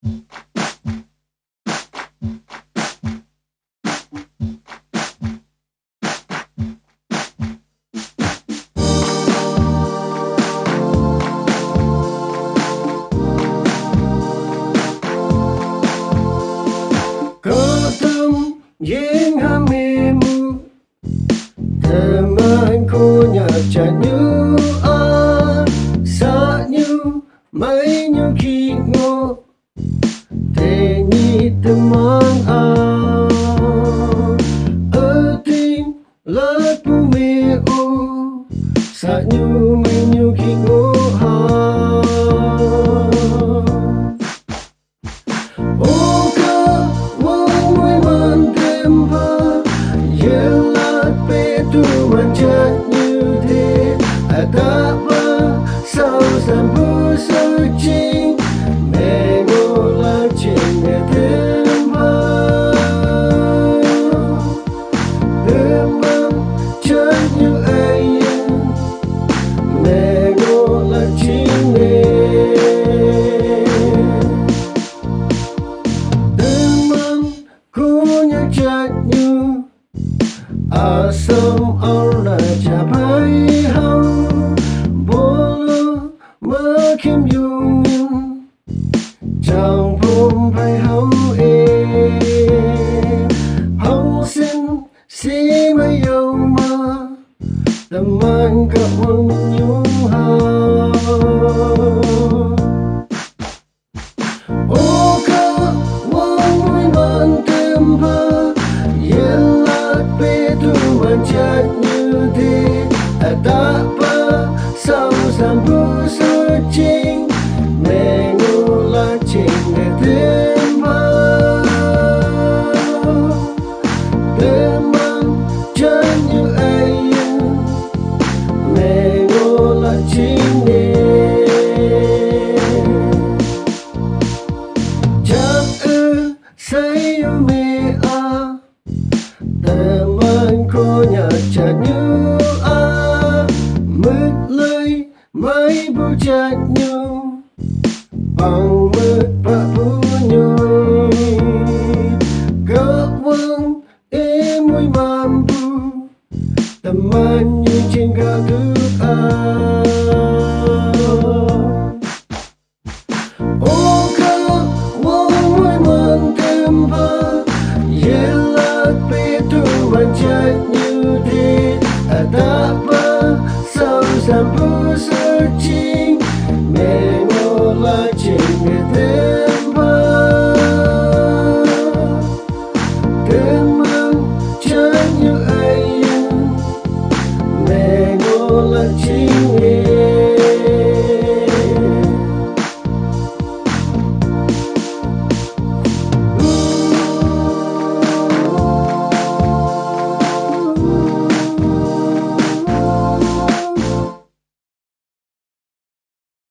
Kahtam yenhen müh teman-Konyak chanyu sa nyu mai nyu khi ngô thế nhị teman ở tin lát bu me o sa nyu mai nyu khi ngô Manjat như thế ta ba sao gian bu sơ chinh mẹ ngô la trên mẹ thêm chân như ai mẹ ngô la chinh mẹ Konyak chát như asam Allah capai hau bolo makim yungin chang pum pai hau hau sin si mai yau ma teman kawan yung manjat như thế ta ba sao gian bu sơ chinh mẹ ngô la trên mẹ thêm chân như ai mẹ ngô la chinh chắc say mẹ Konyak chát như mứt lời mai bu chát như bằng mứt bạc bu như gak wang mui mampu teman như trên gak được manjat như thế ta ba sao gian bu sơ chinh mẹ ngô la trên